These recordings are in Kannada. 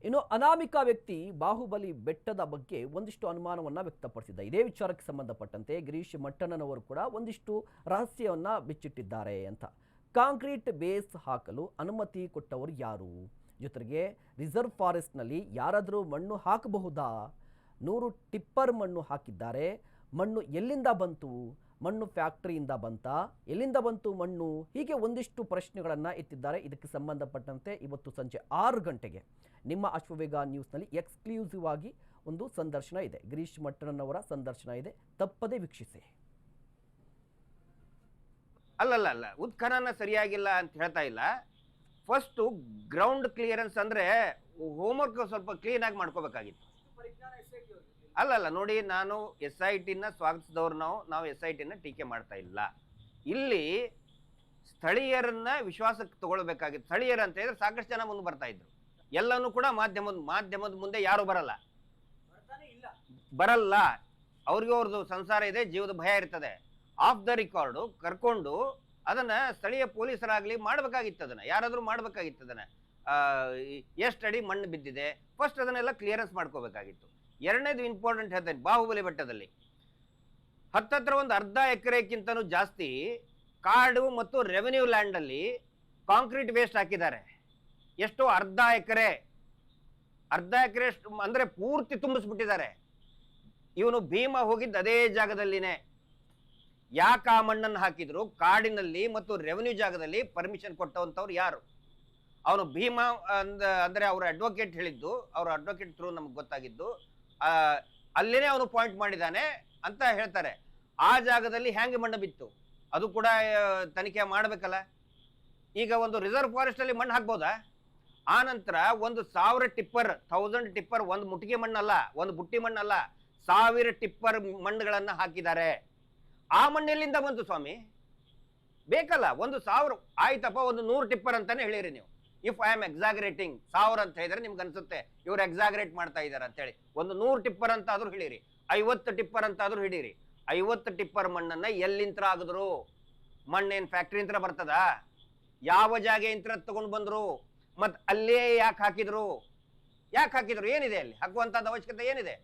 ಇನ್ನು ಅನಾಮಿಕ ವ್ಯಕ್ತಿ ಬಾಹುಬಲಿ ಬೆಟ್ಟದ ಬಗ್ಗೆ ಒಂದಿಷ್ಟು ಅನುಮಾನವನ್ನು ವ್ಯಕ್ತಪಡಿಸಿದ್ದ. ಇದೇ ವಿಚಾರಕ್ಕೆ ಸಂಬಂಧಪಟ್ಟಂತೆ ಗಿರೀಶ್ ಮಟ್ಟಣ್ಣನವರು ಕೂಡ ಒಂದಿಷ್ಟು ರಹಸ್ಯವನ್ನು ಬಿಚ್ಚಿಟ್ಟಿದ್ದಾರೆ ಅಂತ. ಕಾಂಕ್ರೀಟ್ ಬೇಸ್ ಹಾಕಲು ಅನುಮತಿ ಕೊಟ್ಟವರು ಯಾರು? ಜೊತೆಗೆ ರಿಸರ್ವ್ ಫಾರೆಸ್ಟ್ನಲ್ಲಿ ಯಾರಾದರೂ ಮಣ್ಣು ಹಾಕಬಹುದಾ? 100 ಟಿಪ್ಪರ್ ಮಣ್ಣು ಹಾಕಿದ್ದಾರೆ. ಮಣ್ಣು ಎಲ್ಲಿಂದ ಬಂತು? ಮಣ್ಣು ಫ್ಯಾಕ್ಟರಿಯಿಂದ ಬಂತಾ? ಎಲ್ಲಿಂದ ಬಂತು ಮಣ್ಣು? ಹೀಗೆ ಒಂದಿಷ್ಟು ಪ್ರಶ್ನೆಗಳನ್ನು ಎತ್ತಿದ್ದಾರೆ. ಇದಕ್ಕೆ ಸಂಬಂಧಪಟ್ಟಂತೆ ಇವತ್ತು ಸಂಜೆ 6 ಗಂಟೆಗೆ ನಿಮ್ಮ ಅಶ್ವವೇಗ ನ್ಯೂಸ್ನಲ್ಲಿ ಎಕ್ಸ್ಕ್ಲೂಸಿವ್ ಆಗಿ ಒಂದು ಸಂದರ್ಶನ ಇದೆ. ಗಿರೀಶ್ ಮಟ್ಟಣ್ಣನವರ ಸಂದರ್ಶನ ಇದೆ, ತಪ್ಪದೇ ವೀಕ್ಷಿಸಿ. ಅಲ್ಲ ಉತ್ಖನನ ಸರಿಯಾಗಿಲ್ಲ ಅಂತ ಹೇಳ್ತಾ ಇಲ್ಲ. ಫಸ್ಟು ಗ್ರೌಂಡ್ ಕ್ಲಿಯರೆನ್ಸ್ ಅಂದ್ರೆ ಹೋಮ್ವರ್ಕ್ ಸ್ವಲ್ಪ ಕ್ಲೀನ್ ಆಗಿ ಮಾಡ್ಕೋಬೇಕಾಗಿತ್ತು. ಅಲ್ಲ ನೋಡಿ, ನಾನು SIT ಸ್ವಾಗತಿಸಿದವ್ರು ನಾವು SIT ಟೀಕೆ ಮಾಡ್ತಾ ಇಲ್ಲ. ಇಲ್ಲಿ ಸ್ಥಳೀಯರನ್ನ ವಿಶ್ವಾಸಕ್ಕೆ ತಗೊಳ್ಬೇಕಾಗಿತ್ತು. ಸ್ಥಳೀಯರು ಅಂತ ಹೇಳಿದ್ರೆ ಸಾಕಷ್ಟು ಜನ ಮುಂದೆ ಬರ್ತಾ ಇದ್ರು. ಎಲ್ಲನೂ ಕೂಡ ಮಾಧ್ಯಮದ ಮುಂದೆ ಯಾರು ಬರಲ್ಲ. ಅವ್ರಿಗೆ ಅವ್ರದ್ದು ಸಂಸಾರ ಇದೆ, ಜೀವದ ಭಯ ಇರ್ತದೆ. ಆಫ್ ದ ರೆಕಾರ್ಡು ಕರ್ಕೊಂಡು ಅದನ್ನ ಸ್ಥಳೀಯ ಪೊಲೀಸರಾಗ್ಲಿ ಮಾಡ್ಬೇಕಾಗಿತ್ತು. ಅದನ್ನ ಯಾರಾದ್ರೂ ಮಾಡ್ಬೇಕಾಗಿತ್ತು. ಅದನ್ನ ಎಷ್ಟು ಅಡಿ ಮಣ್ಣು ಬಿದ್ದಿದೆ ಫಸ್ಟ್ ಅದನ್ನೆಲ್ಲ ಕ್ಲಿಯರೆನ್ಸ್ ಮಾಡ್ಕೋಬೇಕಾಗಿತ್ತು. ಎರಡನೇದು ಇಂಪಾರ್ಟೆಂಟ್ ಹೇಳ್ತೇನೆ, ಬಾಹುಬಲಿ ಬೆಟ್ಟದಲ್ಲಿ ಹತ್ತತ್ರ ಒಂದು ಅರ್ಧ ಎಕರೆಕ್ಕಿಂತನೂ ಜಾಸ್ತಿ ಕಾಡು ಮತ್ತು ರೆವೆನ್ಯೂ ಲ್ಯಾಂಡ್ ಅಲ್ಲಿ ಕಾಂಕ್ರೀಟ್ ವೇಸ್ಟ್ ಹಾಕಿದ್ದಾರೆ. ಎಷ್ಟು? ಅರ್ಧ ಎಕರೆ ಅಂದ್ರೆ ಪೂರ್ತಿ ತುಂಬಿಸ್ಬಿಟ್ಟಿದ್ದಾರೆ. ಇವನು ಭೀಮ ಹೋಗಿದ್ದು ಅದೇ ಜಾಗದಲ್ಲಿನೇ. ಯಾಕೆ ಆ ಮಣ್ಣನ್ನು ಹಾಕಿದ್ರು? ಕಾಡಿನಲ್ಲಿ ಮತ್ತು ರೆವೆನ್ಯೂ ಜಾಗದಲ್ಲಿ ಪರ್ಮಿಷನ್ ಕೊಟ್ಟವಂತವ್ರು ಯಾರು? ಅವನು ಭೀಮ ಅಂದ್ರೆ ಅವ್ರ ಅಡ್ವೊಕೇಟ್ ಹೇಳಿದ್ದು, ಅವ್ರ ಅಡ್ವೊಕೇಟ್ ಥ್ರೂ ನಮ್ಗೆ ಗೊತ್ತಾಗಿದ್ದು, ಅಲ್ಲೇನೆ ಅವನು ಪಾಯಿಂಟ್ ಮಾಡಿದ್ದಾನೆ ಅಂತ ಹೇಳ್ತಾರೆ. ಆ ಜಾಗದಲ್ಲಿ ಹೆಂಗೆ ಮಣ್ಣು ಬಿತ್ತು ಅದು ಕೂಡ ತನಿಖೆ ಮಾಡಬೇಕಲ್ಲ. ಈಗ ಒಂದು ರಿಸರ್ವ್ ಫಾರೆಸ್ಟ್ ಅಲ್ಲಿ ಮಣ್ಣು ಹಾಕ್ಬೋದಾ? ಆ ನಂತರ 1000 ಟಿಪ್ಪರ್, 1000 ಟಿಪ್ಪರ್, ಒಂದು ಮುಟ್ಟಿಗೆ ಮಣ್ಣಲ್ಲ, ಒಂದು ಬುಟ್ಟಿ ಮಣ್ಣಲ್ಲ, 1000 ಟಿಪ್ಪರ್ ಮಣ್ಣುಗಳನ್ನ ಹಾಕಿದ್ದಾರೆ. ಆ ಮಣ್ಣೆಲ್ಲಿಂದ ಬಂತು ಸ್ವಾಮಿ? ಬೇಕಲ್ಲ. 1000 ಆಯ್ತಪ್ಪ, 100 ಟಿಪ್ಪರ್ ಅಂತಾನೆ ಹೇಳಿರಿ ನೀವು. ಇಫ್ ಐ ಆಮ್ ಎಕ್ಸಾಗರೇಟಿಂಗ್, 1000 ಅಂತ ಹೇಳಿದ್ರೆ ನಿಮ್ಗೆ ಅನ್ಸುತ್ತೆ ಇವ್ರು ಎಕ್ಸಾಗರೇಟ್ ಮಾಡ್ತಾ ಇದ್ದಾರೆ ಅಂತ ಹೇಳಿ. 100 ಟಿಪ್ಪರ್ ಅಂತ ಆದ್ರೂ ಹೇಳಿರಿ, 50 ಟಿಪ್ಪರ್ ಅಂತ ಆದ್ರೂ ಹಿಡೀರಿ. 50 ಟಿಪ್ಪರ್ ಮಣ್ಣನ್ನ ಎಲ್ಲಿಂತ್ರ ಆಗಿದ್ರು? ಮಣ್ಣೇನ್ ಫ್ಯಾಕ್ಟ್ರಿ ಇಂತ್ರ ಬರ್ತದ? ಯಾವ ಜಾಗ ಇಂತ್ರ ತಗೊಂಡು ಬಂದ್ರು? ಮತ್ ಅಲ್ಲೇ ಯಾಕೆ ಹಾಕಿದ್ರು? ಏನಿದೆ ಅಲ್ಲಿ ಹಾಕುವಂತದ್ದು? ಅವಶ್ಯಕತೆ ಏನಿದೆ?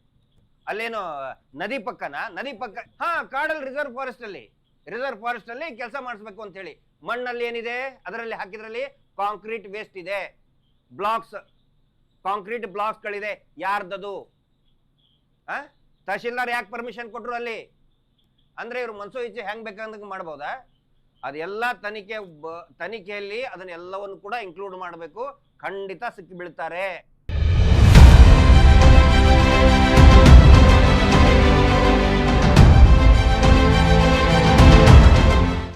ಅಲ್ಲೇನು ನದಿ ಪಕ್ಕನ? ನದಿ ಪಕ್ಕ ಕಾಡಲ್ಲಿ ರಿಸರ್ವ್ ಫಾರೆಸ್ಟ್ ಅಲ್ಲಿ ಕೆಲಸ ಮಾಡಿಸ್ಬೇಕು ಅಂತ ಹೇಳಿ. ಮಣ್ಣಲ್ಲಿ ಏನಿದೆ? ಅದರಲ್ಲಿ ಹಾಕಿದ್ರಲ್ಲಿ ಕಾಂಕ್ರೀಟ್ ವೇಸ್ಟ್ ಇದೆ, ಕಾಂಕ್ರೀಟ್ ಬ್ಲಾಕ್ಸ್ಗಳಿದೆ. ಯಾರ್ದದು? ತಹಶೀಲ್ದಾರ್ ಯಾಕೆ ಪರ್ಮಿಷನ್ ಕೊಟ್ರು ಅಲ್ಲಿ? ಅಂದ್ರೆ ಇವ್ರು ಮನ್ಸೋ ಇಚ್ಛೆ ಹೆಂಗ್ ಬೇಕಂದಂಗೆ ಮಾಡ್ಬೋದಾ? ಅದೆಲ್ಲ ತನಿಖೆಯಲ್ಲಿ ಅದನ್ನೆಲ್ಲವನ್ನು ಕೂಡ ಇನ್ಕ್ಲೂಡ್ ಮಾಡಬೇಕು. ಖಂಡಿತ ಸಿಕ್ಕಿ ಬೀಳ್ತಾರೆ.